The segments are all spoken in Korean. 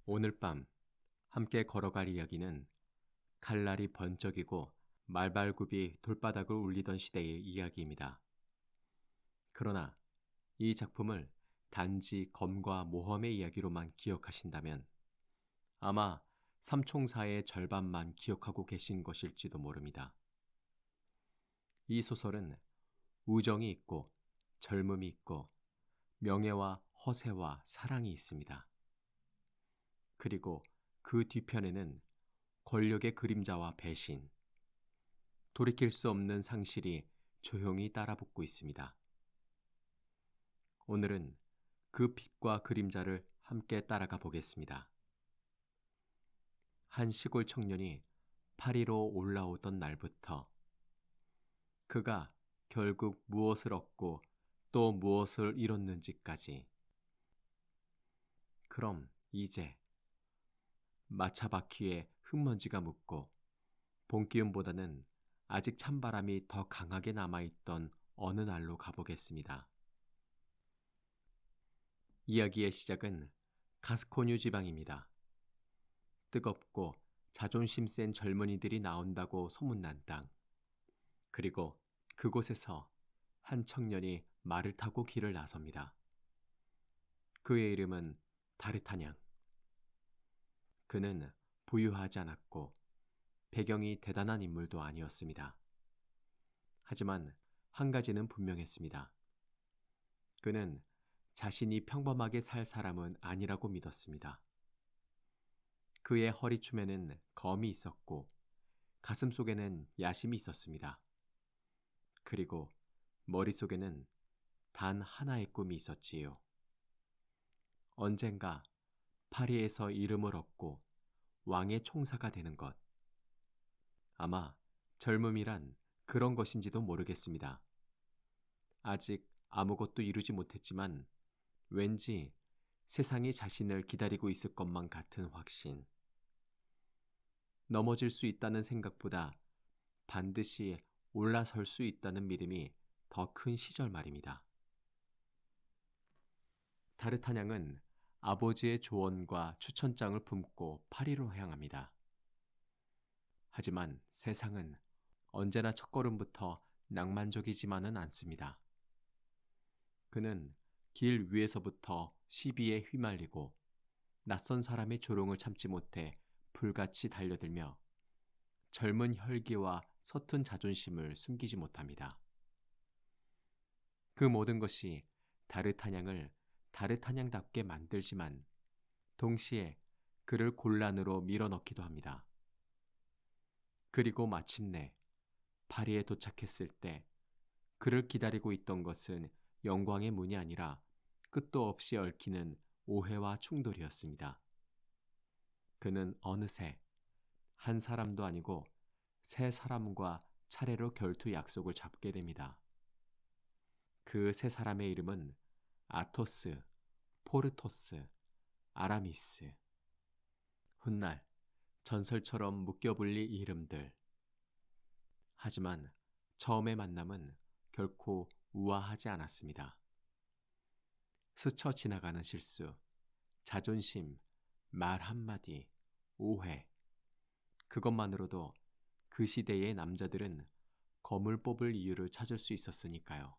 오늘 밤 함께 걸어갈 이야기는 칼날이 번쩍이고 말발굽이 돌바닥을 울리던 시대의 이야기입니다. 그러나 이 작품을 단지 검과 모험의 이야기로만 기억하신다면 아마 삼총사의 절반만 기억하고 계신 것일지도 모릅니다. 이 소설은 우정이 있고 젊음이 있고 명예와 허세와 사랑이 있습니다. 그리고 그 뒤편에는 권력의 그림자와 배신, 돌이킬 수 없는 상실이 조용히 따라붙고 있습니다. 오늘은 그 빛과 그림자를 함께 따라가 보겠습니다. 한 시골 청년이 파리로 올라오던 날부터 그가 결국 무엇을 얻고 또 무엇을 잃었는지까지. 그럼 이제 마차 바퀴에 흙먼지가 묻고 봄기운보다는 아직 찬바람이 더 강하게 남아있던 어느 날로 가보겠습니다. 이야기의 시작은 가스코뉴 지방입니다. 뜨겁고 자존심 센 젊은이들이 나온다고 소문난 땅. 그리고 그곳에서 한 청년이 말을 타고 길을 나섭니다. 그의 이름은 다르타냥. 그는 부유하지 않았고 배경이 대단한 인물도 아니었습니다. 하지만 한 가지는 분명했습니다. 그는 자신이 평범하게 살 사람은 아니라고 믿었습니다. 그의 허리춤에는 검이 있었고 가슴 속에는 야심이 있었습니다. 그리고 머릿속에는 단 하나의 꿈이 있었지요. 언젠가 파리에서 이름을 얻고 왕의 총사가 되는 것. 아마 젊음이란 그런 것인지도 모르겠습니다. 아직 아무것도 이루지 못했지만 왠지 세상이 자신을 기다리고 있을 것만 같은 확신. 넘어질 수 있다는 생각보다 반드시 올라설 수 있다는 믿음이 더 큰 시절 말입니다. 다르타냥은 아버지의 조언과 추천장을 품고 파리로 향합니다. 하지만 세상은 언제나 첫걸음부터 낭만적이지만은 않습니다. 그는 길 위에서부터 시비에 휘말리고 낯선 사람의 조롱을 참지 못해 불같이 달려들며 젊은 혈기와 서툰 자존심을 숨기지 못합니다. 그 모든 것이 다르타냥을 다르타냥답게 만들지만 동시에 그를 곤란으로 밀어넣기도 합니다. 그리고 마침내 파리에 도착했을 때 그를 기다리고 있던 것은 영광의 문이 아니라 끝도 없이 얽히는 오해와 충돌이었습니다. 그는 어느새 한 사람도 아니고 세 사람과 차례로 결투 약속을 잡게 됩니다. 그 세 사람의 이름은 아토스, 포르토스, 아라미스. 훗날 전설처럼 묶여불릴 이름들. 하지만 처음의 만남은 결코 우아하지 않았습니다. 스쳐 지나가는 실수, 자존심, 말 한마디, 오해. 그것만으로도 그 시대의 남자들은 검을 뽑을 이유를 찾을 수 있었으니까요.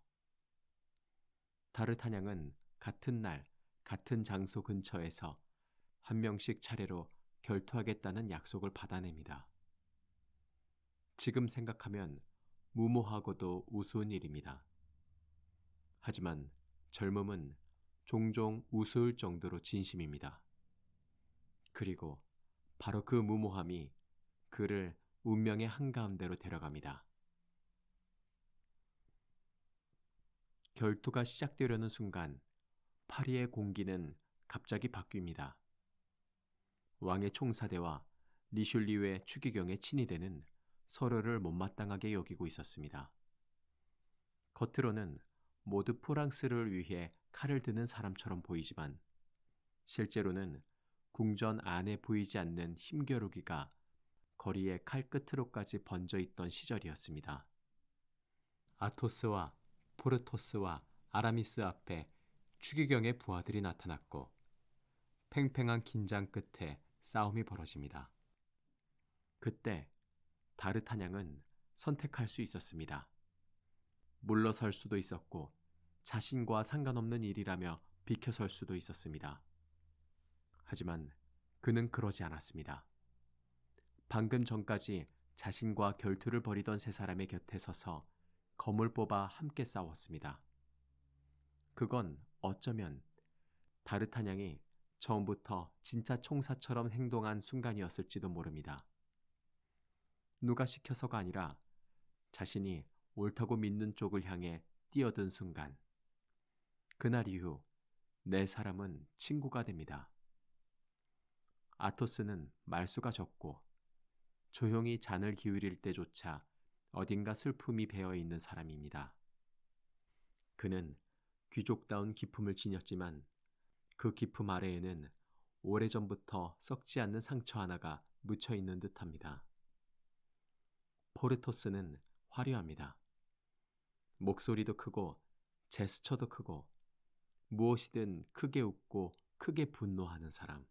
다르타냥은 같은 날, 같은 장소 근처에서 한 명씩 차례로 결투하겠다는 약속을 받아냅니다. 지금 생각하면 무모하고도 우스운 일입니다. 하지만 젊음은 종종 우스울 정도로 진심입니다. 그리고 바로 그 무모함이 그를 운명의 한가운데로 데려갑니다. 결투가 시작되려는 순간 파리의 공기는 갑자기 바뀝니다. 왕의 총사대와 리슐리우의 추기경의 친위대는 서로를 못마땅하게 여기고 있었습니다. 겉으로는 모두 프랑스를 위해 칼을 드는 사람처럼 보이지만 실제로는 궁전 안에 보이지 않는 힘겨루기가 거리의 칼끝으로까지 번져 있던 시절이었습니다. 아토스와 포르토스와 아라미스 앞에 추기경의 부하들이 나타났고 팽팽한 긴장 끝에 싸움이 벌어집니다. 그때 다르타냥은 선택할 수 있었습니다. 물러설 수도 있었고 자신과 상관없는 일이라며 비켜설 수도 있었습니다. 하지만 그는 그러지 않았습니다. 방금 전까지 자신과 결투를 벌이던 세 사람의 곁에 서서 검을 뽑아 함께 싸웠습니다. 그건 어쩌면 다르타냥이 처음부터 진짜 총사처럼 행동한 순간이었을지도 모릅니다. 누가 시켜서가 아니라 자신이 옳다고 믿는 쪽을 향해 뛰어든 순간, 그날 이후 네 사람은 친구가 됩니다. 아토스는 말수가 적고 조용히 잔을 기울일 때조차 어딘가 슬픔이 배어 있는 사람입니다. 그는 귀족다운 기품을 지녔지만 그 기품 아래에는 오래전부터 썩지 않는 상처 하나가 묻혀 있는 듯합니다. 포르토스는 화려합니다. 목소리도 크고 제스처도 크고 무엇이든 크게 웃고 크게 분노하는 사람.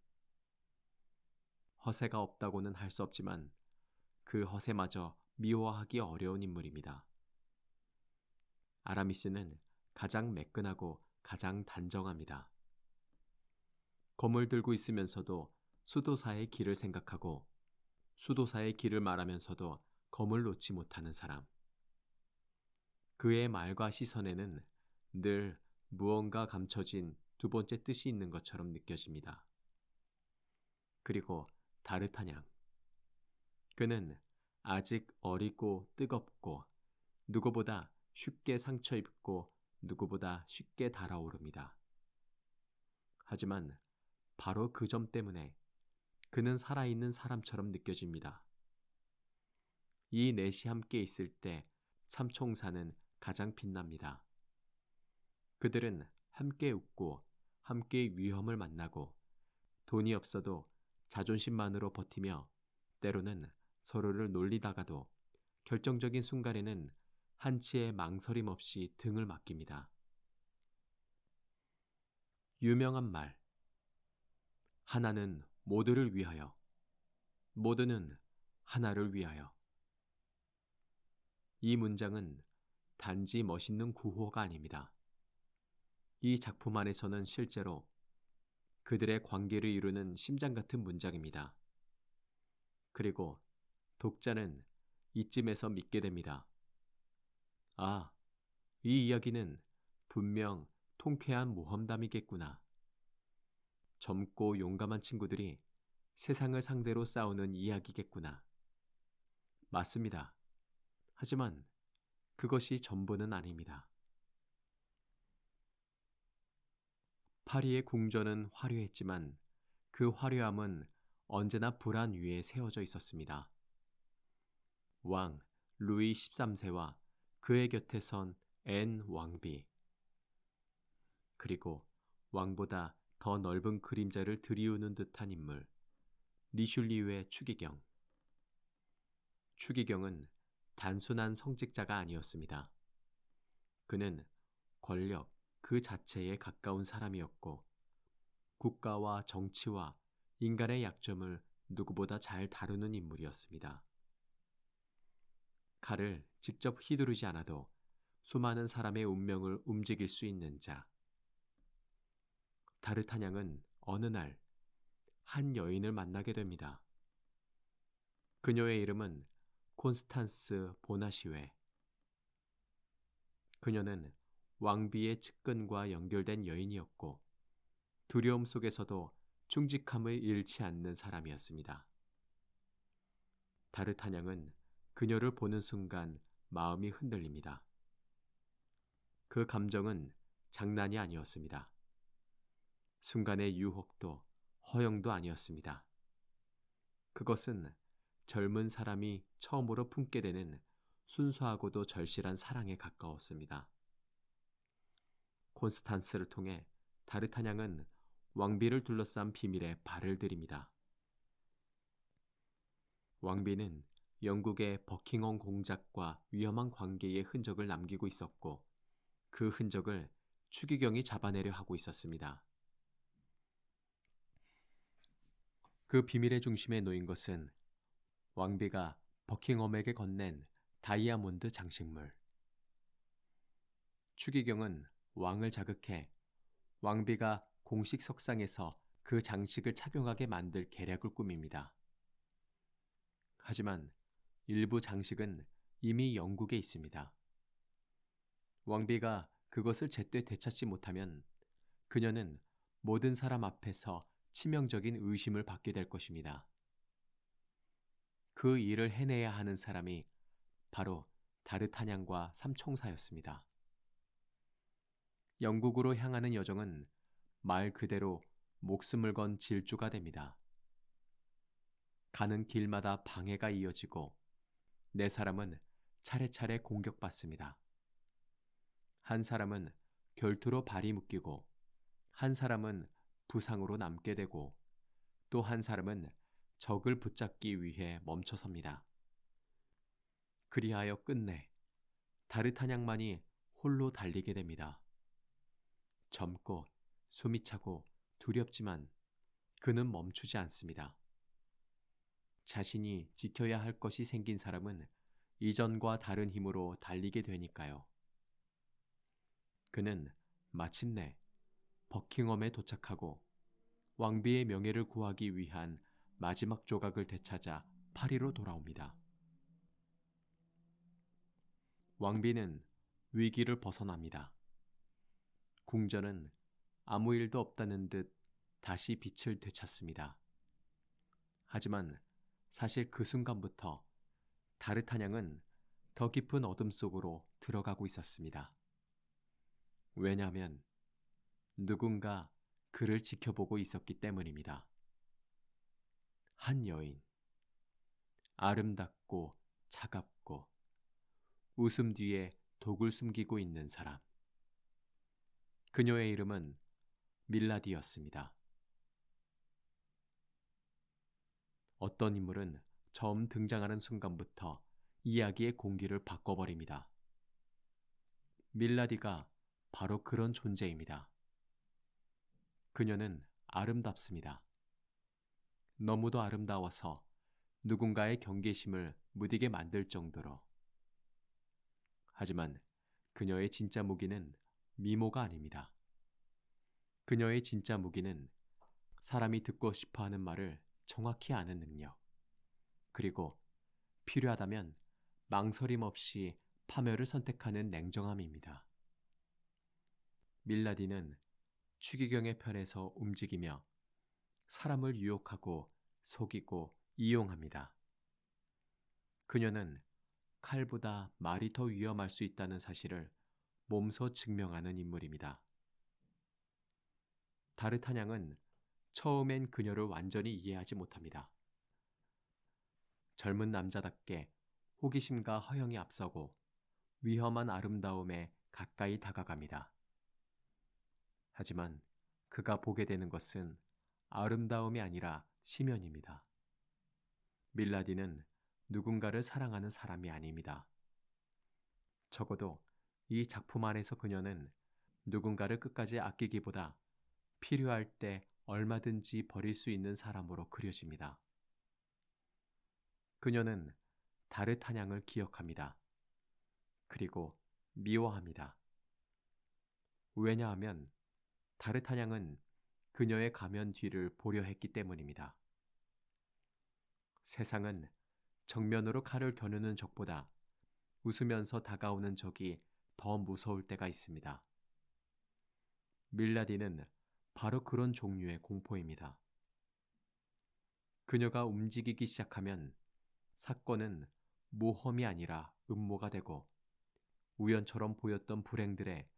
허세가 없다고는 할 수 없지만 그 허세마저 미워하기 어려운 인물입니다. 아라미스는 가장 매끈하고 가장 단정합니다. 검을 들고 있으면서도 수도사의 길을 생각하고 수도사의 길을 말하면서도 검을 놓지 못하는 사람. 그의 말과 시선에는 늘 무언가 감춰진 두 번째 뜻이 있는 것처럼 느껴집니다. 그리고 다르타냥. 그는 아직 어리고 뜨겁고 누구보다 쉽게 상처 입고 누구보다 쉽게 달아오릅니다. 하지만 바로 그 점 때문에 그는 살아있는 사람처럼 느껴집니다. 이 넷이 함께 있을 때 삼총사는 가장 빛납니다. 그들은 함께 웃고 함께 위험을 만나고 돈이 없어도 자존심만으로 버티며 때로는 서로를 놀리다가도 결정적인 순간에는 한치의 망설임 없이 등을 맡깁니다. 유명한 말. 하나는 모두를 위하여, 모두는 하나를 위하여. 이 문장은 단지 멋있는 구호가 아닙니다. 이 작품 안에서는 실제로 그들의 관계를 이루는 심장 같은 문장입니다. 그리고 독자는 이쯤에서 믿게 됩니다. 아, 이 이야기는 분명 통쾌한 모험담이겠구나. 젊고 용감한 친구들이 세상을 상대로 싸우는 이야기겠구나. 맞습니다. 하지만 그것이 전부는 아닙니다. 파리의 궁전은 화려했지만 그 화려함은 언제나 불안 위에 세워져 있었습니다. 왕 루이 13세와 그의 곁에 선 앤 왕비, 그리고 왕보다 더 넓은 그림자를 들이우는 듯한 인물, 리슐리유의 추기경. 추기경은 단순한 성직자가 아니었습니다. 그는 권력 그 자체에 가까운 사람이었고 국가와 정치와 인간의 약점을 누구보다 잘 다루는 인물이었습니다. 칼을 직접 휘두르지 않아도 수많은 사람의 운명을 움직일 수 있는 자. 다르타냥은 어느 날 한 여인을 만나게 됩니다. 그녀의 이름은 콘스탄스 보나시웨. 그녀는 왕비의 측근과 연결된 여인이었고 두려움 속에서도 충직함을 잃지 않는 사람이었습니다. 다르타냥은 그녀를 보는 순간 마음이 흔들립니다. 그 감정은 장난이 아니었습니다. 순간의 유혹도 허영도 아니었습니다. 그것은 젊은 사람이 처음으로 품게 되는 순수하고도 절실한 사랑에 가까웠습니다. 콘스탄스를 통해 다르타냥은 왕비를 둘러싼 비밀에 발을 들입니다. 왕비는 영국의 버킹엄 공작과 위험한 관계의 흔적을 남기고 있었고 그 흔적을 추기경이 잡아내려 하고 있었습니다. 그 비밀의 중심에 놓인 것은 왕비가 버킹엄에게 건넨 다이아몬드 장식물. 추기경은 왕을 자극해 왕비가 공식 석상에서 그 장식을 착용하게 만들 계략을 꾸밉니다. 하지만 일부 장식은 이미 영국에 있습니다. 왕비가 그것을 제때 되찾지 못하면 그녀는 모든 사람 앞에서 치명적인 의심을 받게 될 것입니다. 그 일을 해내야 하는 사람이 바로 다르타냥과 삼총사였습니다. 영국으로 향하는 여정은 말 그대로 목숨을 건 질주가 됩니다. 가는 길마다 방해가 이어지고 네 사람은 차례차례 공격받습니다. 한 사람은 결투로 발이 묶이고 한 사람은 부상으로 남게 되고 또 한 사람은 적을 붙잡기 위해 멈춰섭니다. 그리하여 끝내 다르타냥만이 홀로 달리게 됩니다. 젊고 숨이 차고 두렵지만 그는 멈추지 않습니다. 자신이 지켜야 할 것이 생긴 사람은 이전과 다른 힘으로 달리게 되니까요. 그는 마침내 버킹엄에 도착하고 왕비의 명예를 구하기 위한 마지막 조각을 되찾아 파리로 돌아옵니다. 왕비는 위기를 벗어납니다. 궁전은 아무 일도 없다는 듯 다시 빛을 되찾습니다. 하지만 사실 그 순간부터 다르타냥은 더 깊은 어둠 속으로 들어가고 있었습니다. 왜냐하면 누군가 그를 지켜보고 있었기 때문입니다. 한 여인, 아름답고 차갑고 웃음 뒤에 독을 숨기고 있는 사람. 그녀의 이름은 밀라디였습니다. 어떤 인물은 처음 등장하는 순간부터 이야기의 공기를 바꿔버립니다. 밀라디가 바로 그런 존재입니다. 그녀는 아름답습니다. 너무도 아름다워서 누군가의 경계심을 무디게 만들 정도로. 하지만 그녀의 진짜 무기는 미모가 아닙니다. 그녀의 진짜 무기는 사람이 듣고 싶어하는 말을 정확히 아는 능력, 그리고 필요하다면 망설임 없이 파멸을 선택하는 냉정함입니다. 밀라디는 추기경의 편에서 움직이며 사람을 유혹하고 속이고 이용합니다. 그녀는 칼보다 말이 더 위험할 수 있다는 사실을 몸소 증명하는 인물입니다. 다르타냥은 처음엔 그녀를 완전히 이해하지 못합니다. 젊은 남자답게 호기심과 허영이 앞서고 위험한 아름다움에 가까이 다가갑니다. 하지만 그가 보게 되는 것은 아름다움이 아니라 심연입니다. 밀라디는 누군가를 사랑하는 사람이 아닙니다. 적어도 이 작품 안에서 그녀는 누군가를 끝까지 아끼기보다 필요할 때 얼마든지 버릴 수 있는 사람으로 그려집니다. 그녀는 다르타냥을 기억합니다. 그리고 미워합니다. 왜냐하면 다르타냥은 그녀의 가면 뒤를 보려 했기 때문입니다. 세상은 정면으로 칼을 겨누는 적보다 웃으면서 다가오는 적이 더 무서울 때가 있습니다. 밀라디는 바로 그런 종류의 공포입니다. 그녀가 움직이기 시작하면 사건은 모험이 아니라 음모가 되고 우연처럼 보였던 불행들에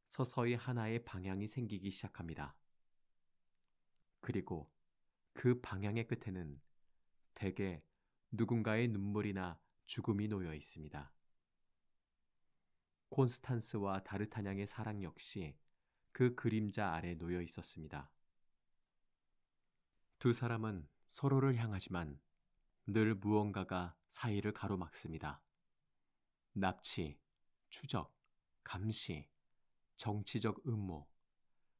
서서히 하나의 방향이 생기기 시작합니다. 그리고 그 방향의 끝에는 대개 누군가의 눈물이나 죽음이 놓여 있습니다. 콘스탄스와 다르타냥의 사랑 역시 그 그림자 아래 놓여 있었습니다. 두 사람은 서로를 향하지만 늘 무언가가 사이를 가로막습니다. 납치, 추적, 감시, 정치적 음모,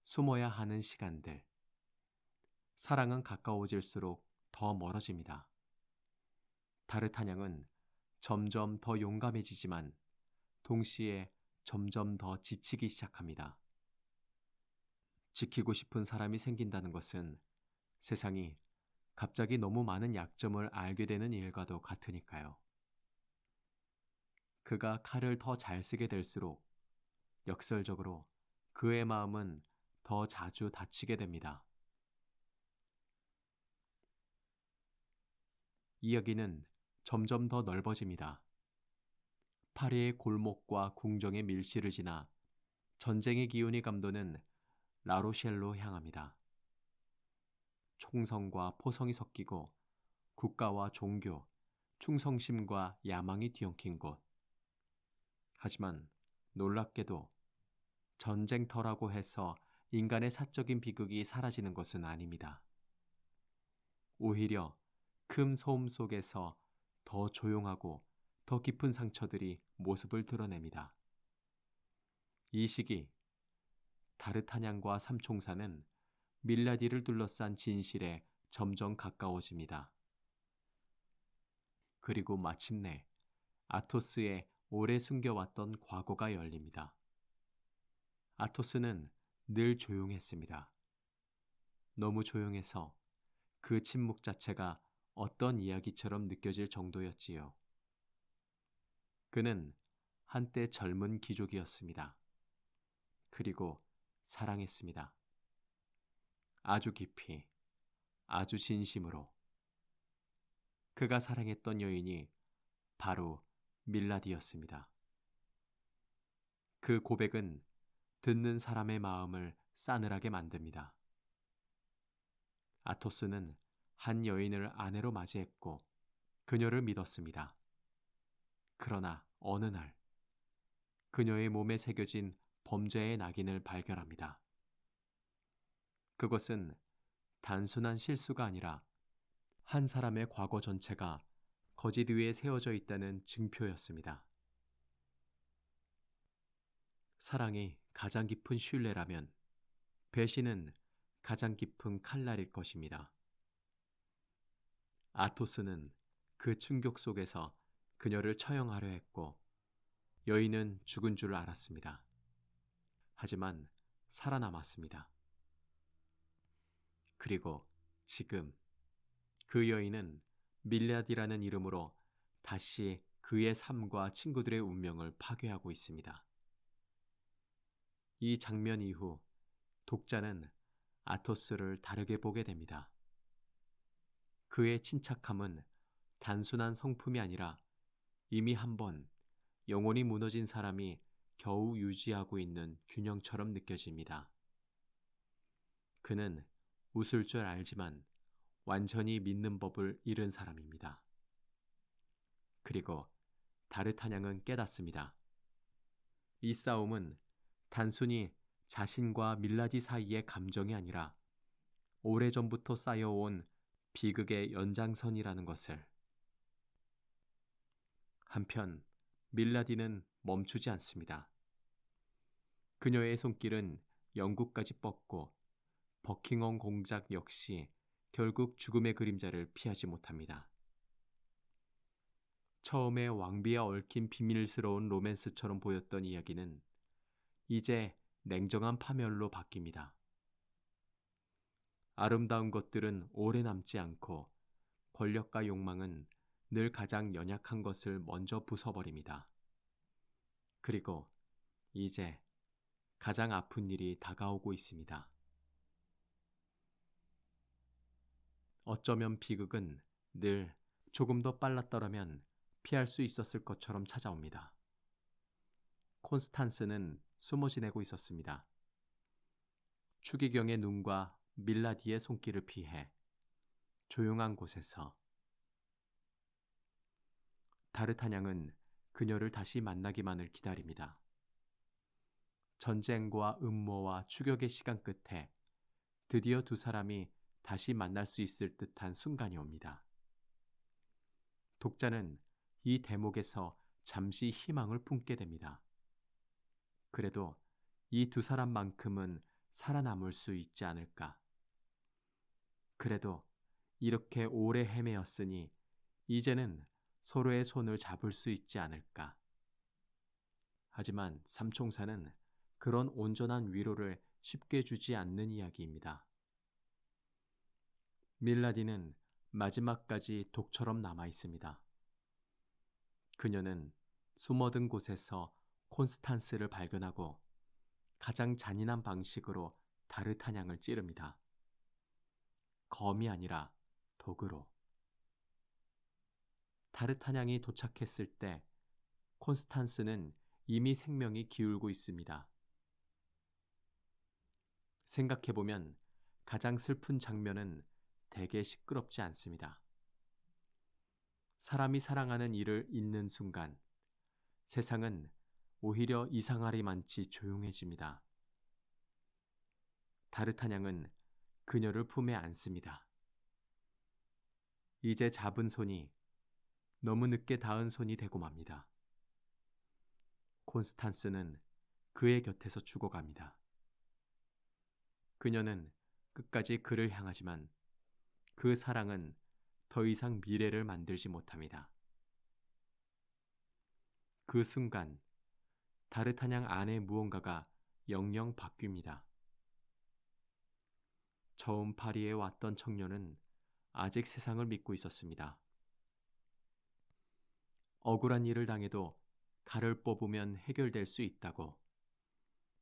숨어야 하는 시간들. 사랑은 가까워질수록 더 멀어집니다. 다르타냥은 점점 더 용감해지지만 동시에 점점 더 지치기 시작합니다. 지키고 싶은 사람이 생긴다는 것은 세상이 갑자기 너무 많은 약점을 알게 되는 일과도 같으니까요. 그가 칼을 더 잘 쓰게 될수록 역설적으로 그의 마음은 더 자주 다치게 됩니다. 이야기는 점점 더 넓어집니다. 파리의 골목과 궁정의 밀실을 지나 전쟁의 기운이 감도는 라로셸로 향합니다. 총성과 포성이 섞이고 국가와 종교, 충성심과 야망이 뒤엉킨 곳. 하지만 놀랍게도 전쟁터라고 해서 인간의 사적인 비극이 사라지는 것은 아닙니다. 오히려 큰 소음 속에서 더 조용하고 더 깊은 상처들이 모습을 드러냅니다. 이 시기 다르타냥과 삼총사는 밀라디를 둘러싼 진실에 점점 가까워집니다. 그리고 마침내 아토스의 오래 숨겨왔던 과거가 열립니다. 아토스는 늘 조용했습니다. 너무 조용해서 그 침묵 자체가 어떤 이야기처럼 느껴질 정도였지요. 그는 한때 젊은 귀족이었습니다. 그리고 사랑했습니다. 아주 깊이, 아주 진심으로. 그가 사랑했던 여인이 바로 밀라디였습니다. 그 고백은 듣는 사람의 마음을 싸늘하게 만듭니다. 아토스는 한 여인을 아내로 맞이했고 그녀를 믿었습니다. 그러나 어느 날 그녀의 몸에 새겨진 범죄의 낙인을 발견합니다. 그것은 단순한 실수가 아니라 한 사람의 과거 전체가 거짓 위에 세워져 있다는 증표였습니다. 사랑이 가장 깊은 신뢰라면 배신은 가장 깊은 칼날일 것입니다. 아토스는 그 충격 속에서 그녀를 처형하려 했고 여인은 죽은 줄 알았습니다. 하지만 살아남았습니다. 그리고 지금 그 여인은 밀라디라는 이름으로 다시 그의 삶과 친구들의 운명을 파괴하고 있습니다. 이 장면 이후 독자는 아토스를 다르게 보게 됩니다. 그의 침착함은 단순한 성품이 아니라 이미 한번 영혼이 무너진 사람이 겨우 유지하고 있는 균형처럼 느껴집니다. 그는 웃을 줄 알지만 완전히 믿는 법을 잃은 사람입니다. 그리고 다르타냥은 깨닫습니다. 이 싸움은 단순히 자신과 밀라디 사이의 감정이 아니라 오래전부터 쌓여온 비극의 연장선이라는 것을. 한편 밀라디는 멈추지 않습니다. 그녀의 손길은 영국까지 뻗고 버킹엄 공작 역시 결국 죽음의 그림자를 피하지 못합니다. 처음에 왕비에 얽힌 비밀스러운 로맨스처럼 보였던 이야기는 이제 냉정한 파멸로 바뀝니다. 아름다운 것들은 오래 남지 않고 권력과 욕망은 늘 가장 연약한 것을 먼저 부숴버립니다. 그리고 이제 가장 아픈 일이 다가오고 있습니다. 어쩌면 비극은 늘 조금 더 빨랐더라면 피할 수 있었을 것처럼 찾아옵니다. 콘스탄스는 숨어 지내고 있었습니다. 추기경의 눈과 밀라디의 손길을 피해 조용한 곳에서. 다르타냥은 그녀를 다시 만나기만을 기다립니다. 전쟁과 음모와 추격의 시간 끝에 드디어 두 사람이 다시 만날 수 있을 듯한 순간이 옵니다. 독자는 이 대목에서 잠시 희망을 품게 됩니다. 그래도 이 두 사람만큼은 살아남을 수 있지 않을까. 그래도 이렇게 오래 헤매었으니 이제는 서로의 손을 잡을 수 있지 않을까. 하지만 삼총사는 그런 온전한 위로를 쉽게 주지 않는 이야기입니다. 밀라디는 마지막까지 독처럼 남아 있습니다. 그녀는 숨어든 곳에서 콘스탄스를 발견하고 가장 잔인한 방식으로 다르타냥을 찌릅니다. 검이 아니라 도구로. 다르타냥이 도착했을 때 콘스탄스는 이미 생명이 기울고 있습니다. 생각해보면 가장 슬픈 장면은 대개 시끄럽지 않습니다. 사람이 사랑하는 이를 잊는 순간 세상은 오히려 이상하리만치 조용해집니다. 다르타냥은 그녀를 품에 안습니다. 이제 잡은 손이 너무 늦게 닿은 손이 되고 맙니다. 콘스탄스는 그의 곁에서 죽어갑니다. 그녀는 끝까지 그를 향하지만 그 사랑은 더 이상 미래를 만들지 못합니다. 그 순간 다르타냥 안에 무언가가 영영 바뀝니다. 처음 파리에 왔던 청년은 아직 세상을 믿고 있었습니다. 억울한 일을 당해도 칼을 뽑으면 해결될 수 있다고,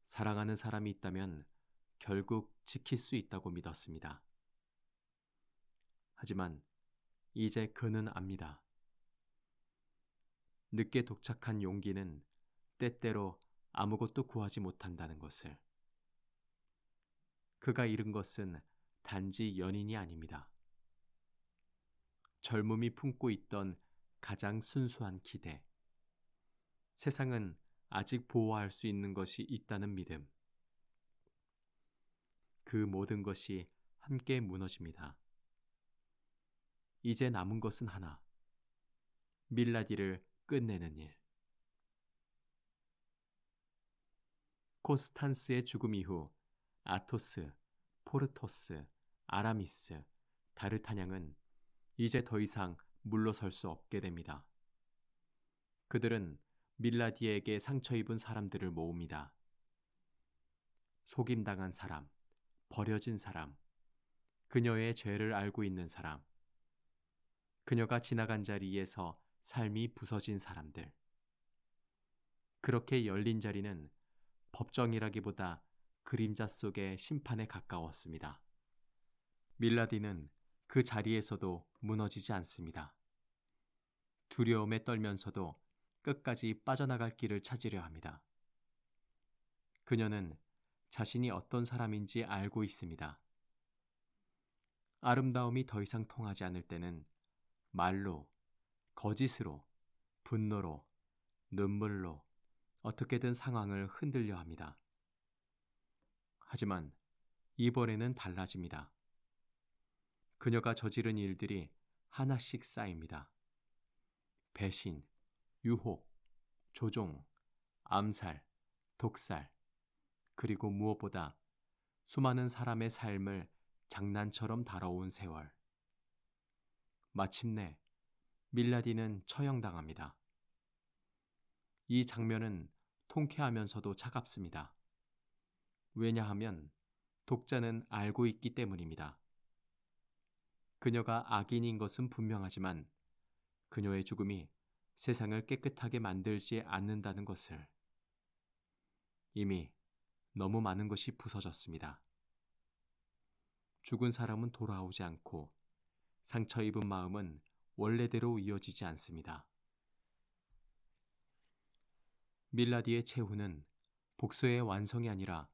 사랑하는 사람이 있다면 결국 지킬 수 있다고 믿었습니다. 하지만 이제 그는 압니다. 늦게 도착한 용기는 때때로 아무것도 구하지 못한다는 것을. 그가 잃은 것은 단지 연인이 아닙니다. 젊음이 품고 있던 가장 순수한 기대. 세상은 아직 보호할 수 있는 것이 있다는 믿음. 그 모든 것이 함께 무너집니다. 이제 남은 것은 하나. 밀라디를 끝내는 일. 콘스탄스의 죽음 이후 아토스, 포르토스, 아라미스, 다르타냥은 이제 더 이상 물러설 수 없게 됩니다. 그들은 밀라디에게 상처 입은 사람들을 모읍니다. 속임당한 사람, 버려진 사람, 그녀의 죄를 알고 있는 사람, 그녀가 지나간 자리에서 삶이 부서진 사람들. 그렇게 열린 자리는 법정이라기보다 그림자 속의 심판에 가까웠습니다. 밀라디는 그 자리에서도 무너지지 않습니다. 두려움에 떨면서도 끝까지 빠져나갈 길을 찾으려 합니다. 그녀는 자신이 어떤 사람인지 알고 있습니다. 아름다움이 더 이상 통하지 않을 때는 말로, 거짓으로, 분노로, 눈물로 어떻게든 상황을 흔들려 합니다. 하지만 이번에는 달라집니다. 그녀가 저지른 일들이 하나씩 쌓입니다. 배신, 유혹, 조종, 암살, 독살, 그리고 무엇보다 수많은 사람의 삶을 장난처럼 다뤄온 세월. 마침내 밀라디는 처형당합니다. 이 장면은 통쾌하면서도 차갑습니다. 왜냐하면 독자는 알고 있기 때문입니다. 그녀가 악인인 것은 분명하지만 그녀의 죽음이 세상을 깨끗하게 만들지 않는다는 것을. 이미 너무 많은 것이 부서졌습니다. 죽은 사람은 돌아오지 않고 상처 입은 마음은 원래대로 이어지지 않습니다. 밀라디의 최후는 복수의 완성이 아니라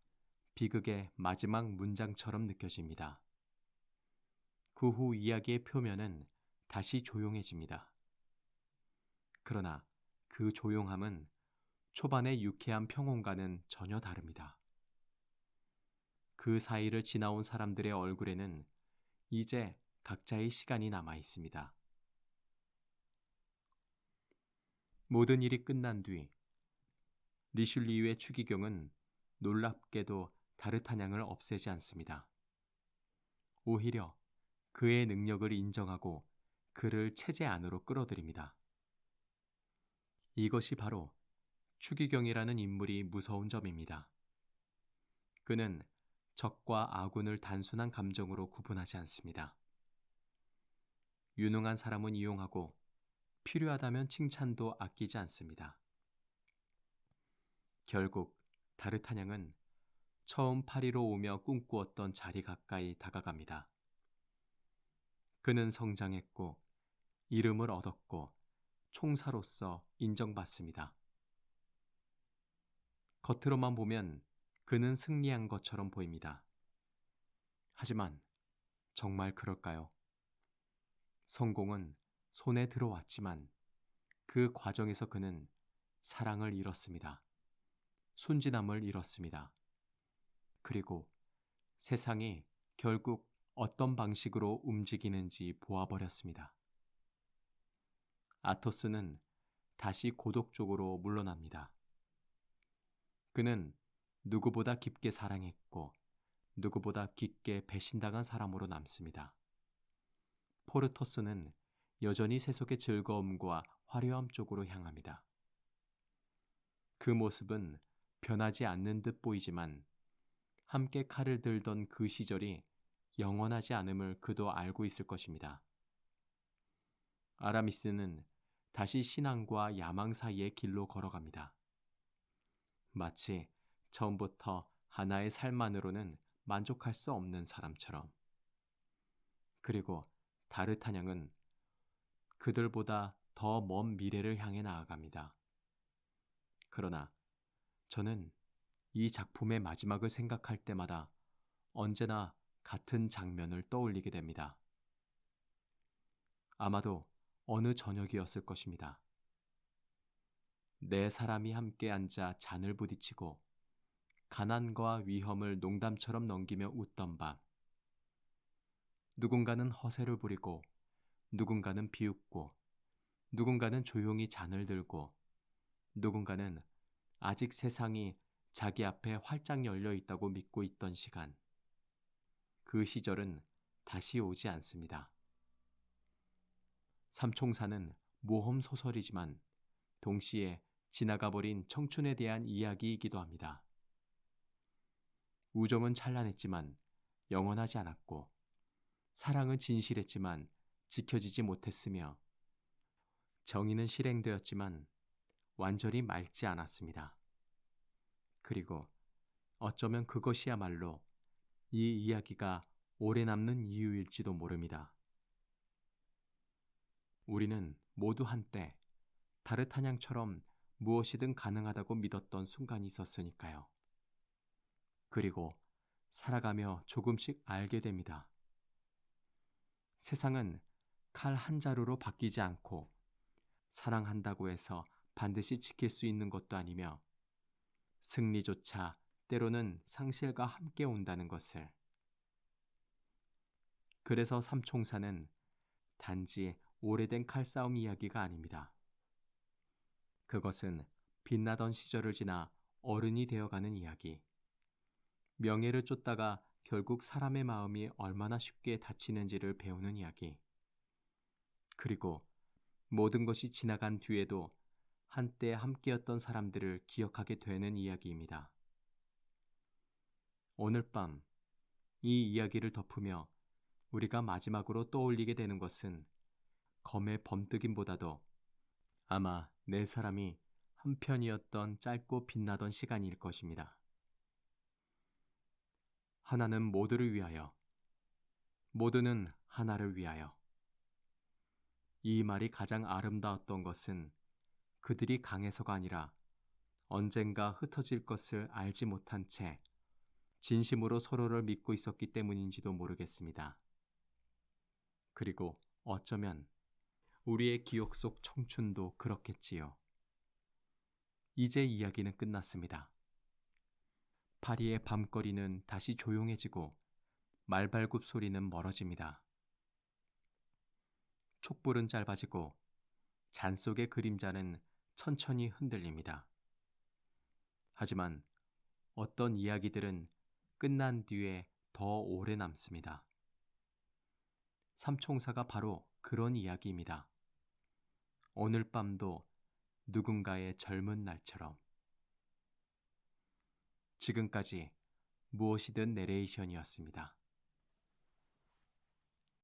비극의 마지막 문장처럼 느껴집니다. 그 후 이야기의 표면은 다시 조용해집니다. 그러나 그 조용함은 초반의 유쾌한 평온과는 전혀 다릅니다. 그 사이를 지나온 사람들의 얼굴에는 이제 각자의 시간이 남아 있습니다. 모든 일이 끝난 뒤 리슐리유의 추기경은 놀랍게도 다르타냥을 없애지 않습니다. 오히려 그의 능력을 인정하고 그를 체제 안으로 끌어들입니다. 이것이 바로 추기경이라는 인물이 무서운 점입니다. 그는 적과 아군을 단순한 감정으로 구분하지 않습니다. 유능한 사람은 이용하고 필요하다면 칭찬도 아끼지 않습니다. 결국 다르타냥은 처음 파리로 오며 꿈꾸었던 자리 가까이 다가갑니다. 그는 성장했고 이름을 얻었고 총사로서 인정받습니다. 겉으로만 보면 그는 승리한 것처럼 보입니다. 하지만 정말 그럴까요? 성공은 손에 들어왔지만 그 과정에서 그는 사랑을 잃었습니다. 순진함을 잃었습니다. 그리고 세상이 결국 어떤 방식으로 움직이는지 보아버렸습니다. 아토스는 다시 고독 쪽으로 물러납니다. 그는 누구보다 깊게 사랑했고 누구보다 깊게 배신당한 사람으로 남습니다. 포르토스는 여전히 세속의 즐거움과 화려함 쪽으로 향합니다. 그 모습은 변하지 않는 듯 보이지만 함께 칼을 들던 그 시절이 영원하지 않음을 그도 알고 있을 것입니다. 아라미스는 다시 신앙과 야망 사이의 길로 걸어갑니다. 마치 처음부터 하나의 삶만으로는 만족할 수 없는 사람처럼. 그리고 다르타냥은 그들보다 더 먼 미래를 향해 나아갑니다. 그러나 저는 이 작품의 마지막을 생각할 때마다 언제나 같은 장면을 떠올리게 됩니다. 아마도 어느 저녁이었을 것입니다. 네 사람이 함께 앉아 잔을 부딪히고 가난과 위험을 농담처럼 넘기며 웃던 밤. 누군가는 허세를 부리고 누군가는 비웃고 누군가는 조용히 잔을 들고 누군가는 아직 세상이 자기 앞에 활짝 열려 있다고 믿고 있던 시간. 그 시절은 다시 오지 않습니다. 삼총사는 모험 소설이지만 동시에 지나가버린 청춘에 대한 이야기이기도 합니다. 우정은 찬란했지만 영원하지 않았고 사랑은 진실했지만 지켜지지 못했으며 정의는 실행되었지만 완전히 맑지 않았습니다. 그리고 어쩌면 그것이야말로 이 이야기가 오래 남는 이유일지도 모릅니다. 우리는 모두 한때 다르타냥처럼 무엇이든 가능하다고 믿었던 순간이 있었으니까요. 그리고 살아가며 조금씩 알게 됩니다. 세상은 칼 한 자루로 바뀌지 않고 사랑한다고 해서 반드시 지킬 수 있는 것도 아니며 승리조차 때로는 상실과 함께 온다는 것을. 그래서 삼총사는 단지 오래된 칼싸움 이야기가 아닙니다. 그것은 빛나던 시절을 지나 어른이 되어가는 이야기. 명예를 쫓다가 결국 사람의 마음이 얼마나 쉽게 다치는지를 배우는 이야기. 그리고 모든 것이 지나간 뒤에도 한때 함께였던 사람들을 기억하게 되는 이야기입니다. 오늘 밤 이 이야기를 덮으며 우리가 마지막으로 떠올리게 되는 것은 검의 범뜨김보다도 아마 네 사람이 한편이었던 짧고 빛나던 시간일 것입니다. 하나는 모두를 위하여, 모두는 하나를 위하여. 이 말이 가장 아름다웠던 것은 그들이 강해서가 아니라 언젠가 흩어질 것을 알지 못한 채 진심으로 서로를 믿고 있었기 때문인지도 모르겠습니다. 그리고 어쩌면 우리의 기억 속 청춘도 그렇겠지요. 이제 이야기는 끝났습니다. 파리의 밤거리는 다시 조용해지고 말발굽 소리는 멀어집니다. 촛불은 짧아지고 잔 속의 그림자는 천천히 흔들립니다. 하지만 어떤 이야기들은 끝난 뒤에 더 오래 남습니다. 삼총사가 바로 그런 이야기입니다. 오늘 밤도 누군가의 젊은 날처럼. 지금까지 무엇이든 내레이션이었습니다.